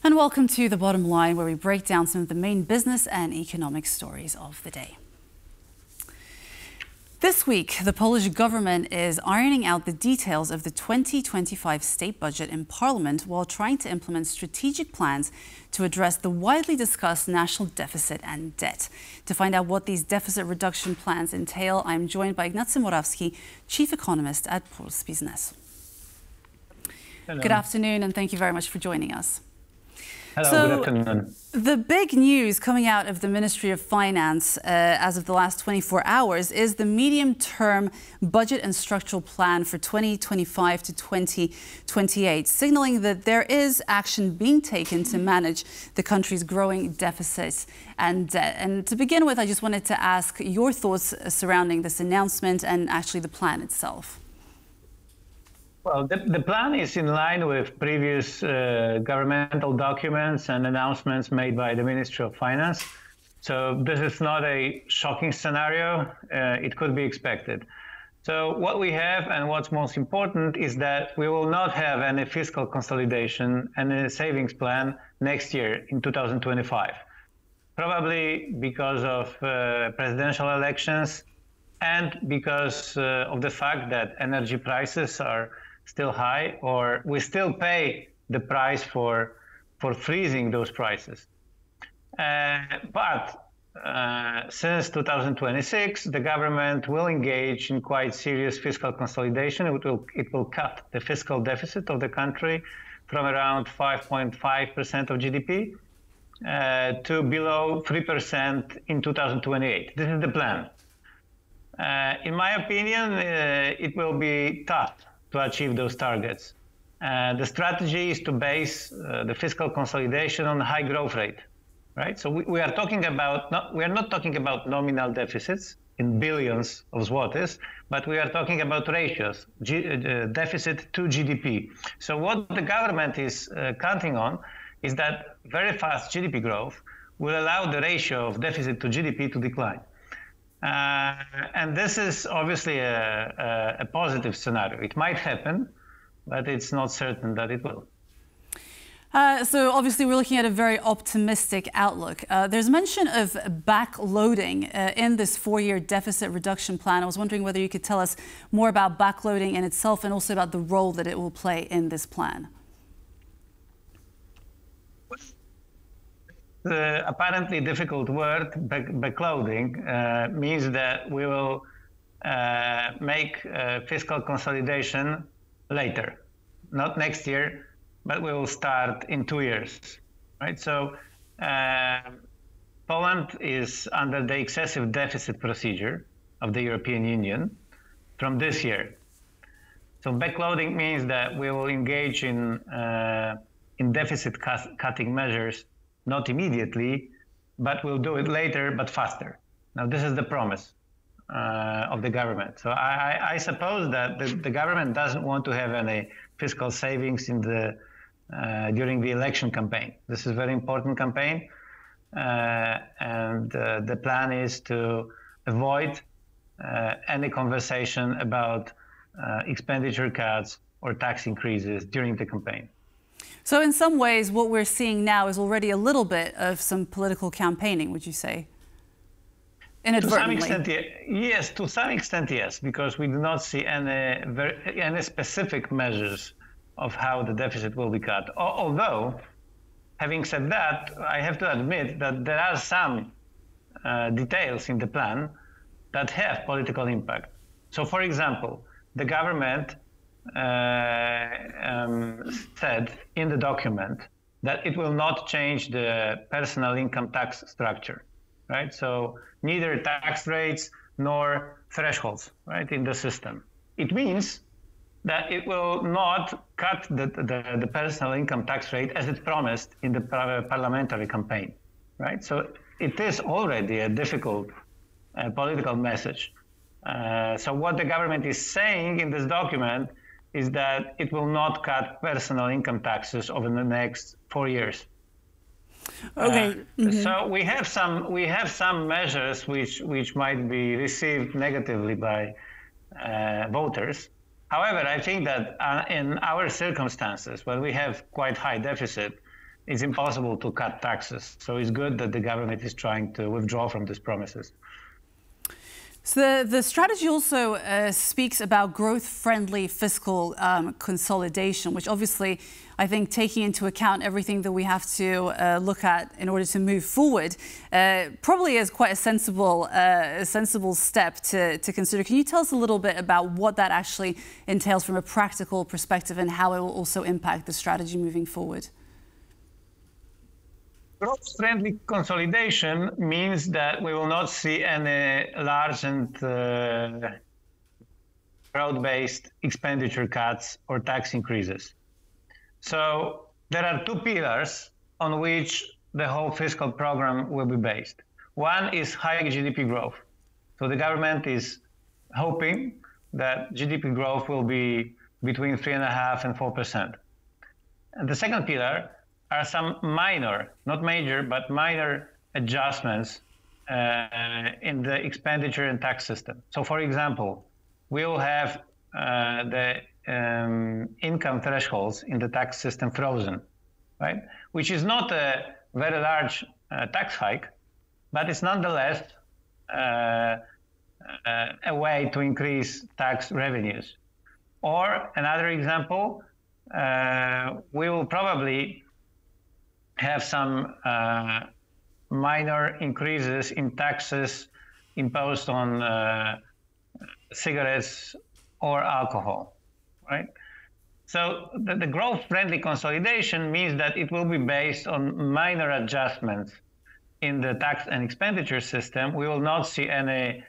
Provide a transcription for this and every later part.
And welcome to The Bottom Line, where we break down some of the main business and economic stories of the day. This week, the Polish government is ironing out the details of the 2025 state budget in Parliament while trying to implement strategic plans to address the widely discussed national deficit and debt. To find out what these deficit reduction plans entail, I'm joined by Ignacy Morawski, chief economist at Puls Biznesu. Hello. Good afternoon, and thank you very much for joining us. Hello, good afternoon. The big news coming out of the Ministry of Finance as of the last 24 hours is the medium-term budget and structural plan for 2025 to 2028, signaling that there is action being taken to manage the country's growing deficits and debt. And to begin with, I just wanted to ask your thoughts surrounding this announcement and actually the plan itself. Well, the plan is in line with previous governmental documents and announcements made by the Ministry of Finance. So this is not a shocking scenario. It could be expected. So what we have and what's most important is that we will not have any fiscal consolidation and a savings plan next year in 2025. Probably because of presidential elections and because of the fact that energy prices are still high, or we still pay the price for freezing those prices. But since 2026, the government will engage in quite serious fiscal consolidation. It will cut the fiscal deficit of the country from around 5.5% of GDP to below 3% in 2028. This is the plan. In my opinion, it will be tough to achieve those targets. The strategy is to base the fiscal consolidation on a high growth rate, right? So we are talking about, we are not talking about nominal deficits in billions of zlotys, but we are talking about ratios, deficit to GDP. So what the government is counting on is that very fast GDP growth will allow the ratio of deficit to GDP to decline. And this is obviously a positive scenario. It might happen, but it's not certain that it will. So obviously we're looking at a very optimistic outlook. There's mention of backloading in this four-year deficit reduction plan. I was wondering whether you could tell us more about backloading in itself and also about the role that it will play in this plan. The apparently difficult word, backloading, means that we will make fiscal consolidation later, not next year, but we will start in 2 years, right? So Poland is under the excessive deficit procedure of the European Union from this year. So backloading means that we will engage in deficit cutting measures not immediately, but we'll do it later, but faster. Now, this is the promise of the government. So I suppose that the government doesn't want to have any fiscal savings in during the election campaign. This is a very important campaign, and the plan is to avoid any conversation about expenditure cuts or tax increases during the campaign. So in some ways, what we're seeing now is already a little bit of some political campaigning, would you say? Inadvertently. To some extent, yes. To some extent, yes, because we do not see any specific measures of how the deficit will be cut. Although, having said that, I have to admit that there are some details in the plan that have political impact. So, for example, the government said in the document that it will not change the personal income tax structure, right? So neither tax rates nor thresholds, right, in the system. It means that it will not cut the personal income tax rate as it promised in the parliamentary campaign, right? So it is already a difficult political message. So what the government is saying in this document is that it will not cut personal income taxes over the next 4 years. Okay. So we have some measures which might be received negatively by voters. However, I think that in our circumstances, when we have quite high deficit, it's impossible to cut taxes. So it's good that the government is trying to withdraw from these promises. So the strategy also speaks about growth-friendly fiscal consolidation, which obviously, I think, taking into account everything that we have to look at in order to move forward, probably is quite a sensible step to consider. Can you tell us a little bit about what that actually entails from a practical perspective and how it will also impact the strategy moving forward? Growth-friendly consolidation means that we will not see any large and broad-based expenditure cuts or tax increases. So there are two pillars on which the whole fiscal program will be based. One is high GDP growth. So the government is hoping that GDP growth will be between 3.5% and 4%. And the second pillar are some minor, not major, but minor adjustments in the expenditure and tax system. So, for example, we will have the income thresholds in the tax system frozen, right? Which is not a very large tax hike, but it's nonetheless a way to increase tax revenues. Or another example, we will probably have some minor increases in taxes imposed on cigarettes or alcohol, right? So the growth-friendly consolidation means that it will be based on minor adjustments in the tax and expenditure system. We will not see any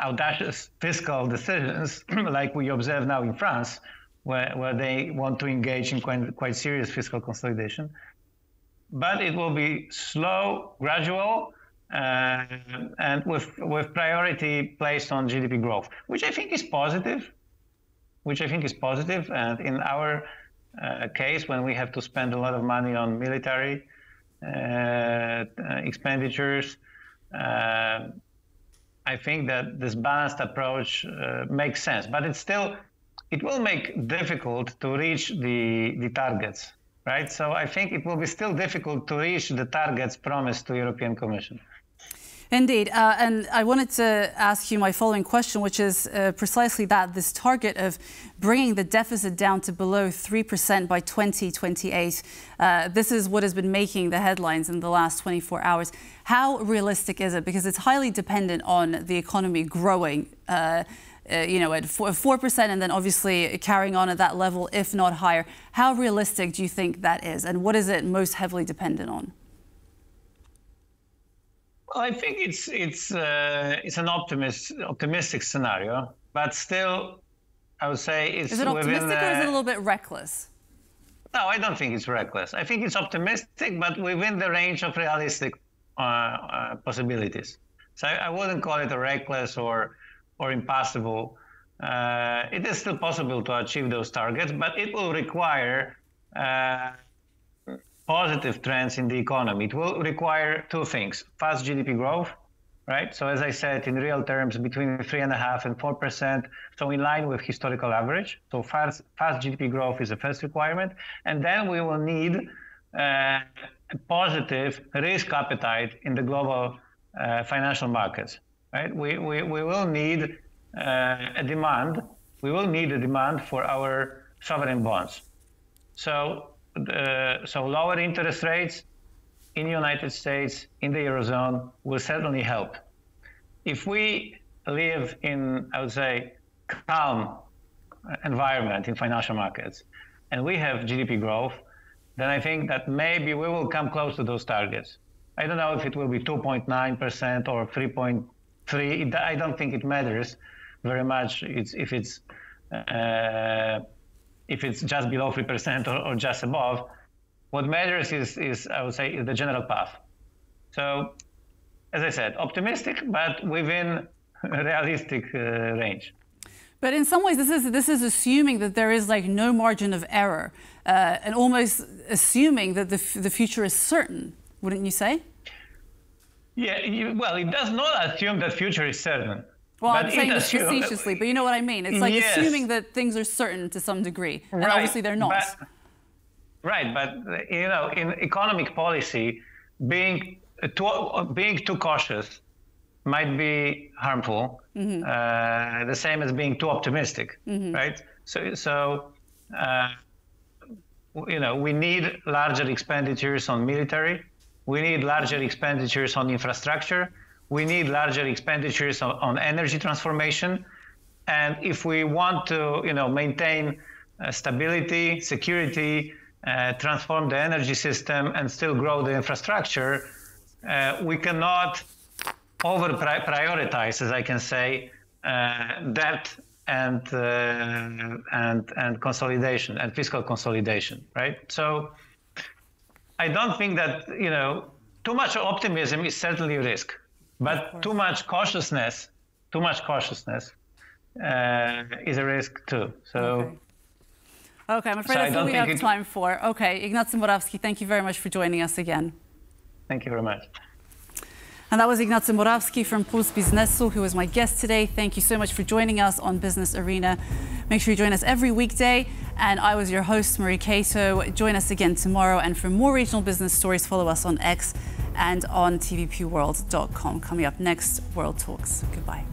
audacious fiscal decisions like we observe now in France, where they want to engage in quite serious fiscal consolidation. But it will be slow, gradual, and with priority placed on GDP growth, which I think is positive. And in our case, when we have to spend a lot of money on military expenditures, I think that this balanced approach makes sense. But it will make difficult to reach the targets, right? So I think it will be still difficult to reach the targets promised to European Commission. Indeed. And I wanted to ask you my following question, which is precisely that, this target of bringing the deficit down to below 3% by 2028. This is what has been making the headlines in the last 24 hours. How realistic is it? Because it's highly dependent on the economy growing at 4% and then obviously carrying on at that level, if not higher. How realistic do you think that is? And what is it most heavily dependent on? Well, I think it's an optimistic scenario, but still, I would say it's Is it optimistic or is it a little bit reckless? No, I don't think it's reckless. I think it's optimistic, but within the range of realistic possibilities. So I wouldn't call it a reckless or impossible. It is still possible to achieve those targets, but it will require positive trends in the economy. It will require two things: fast GDP growth, right? So as I said, in real terms, between 3.5% and 4%, so in line with historical average. So fast GDP growth is the first requirement. And then we will need a positive risk appetite in the global financial markets, right? We will need a demand. We will need a demand for our sovereign bonds. So lower interest rates in the United States, in the Eurozone, will certainly help. If we live in, I would say, calm environment in financial markets, and we have GDP growth, then I think that maybe we will come close to those targets. I don't know if it will be 2.9% or 3.3%. I don't think it matters very much if it's just below 3% or just above. What matters is I would say, the general path. So, as I said, optimistic, but within a realistic range. But in some ways, this is assuming that there is like no margin of error, and almost assuming that the future is certain, wouldn't you say? Yeah, well, it does not assume that future is certain. Well, I'm saying this facetiously, but you know what I mean. It's like assuming that things are certain to some degree, and obviously they're not. Right, but you know, in economic policy, being too cautious might be harmful. The same as being too optimistic, right? So you know, we need larger expenditures on military. We need larger expenditures on infrastructure. We need larger expenditures on energy transformation. And if we want to, you know, maintain stability, security, transform the energy system, and still grow the infrastructure, we cannot over-prioritize, as I can say, debt and consolidation and fiscal consolidation, right? So I don't think that, you know, too much optimism is certainly a risk, but too much cautiousness is a risk too. So. Okay, I'm afraid that's all we have time for. Okay, Ignacy Morawski, thank you very much for joining us again. Thank you very much. And that was Ignacy Morawski from Puls Biznesu, who was my guest today. Thank you so much for joining us on Business Arena. Make sure you join us every weekday. And I was your host, Marie Cato. Join us again tomorrow. And for more regional business stories, follow us on X and on tvpworld.com. Coming up next, World Talks. Goodbye.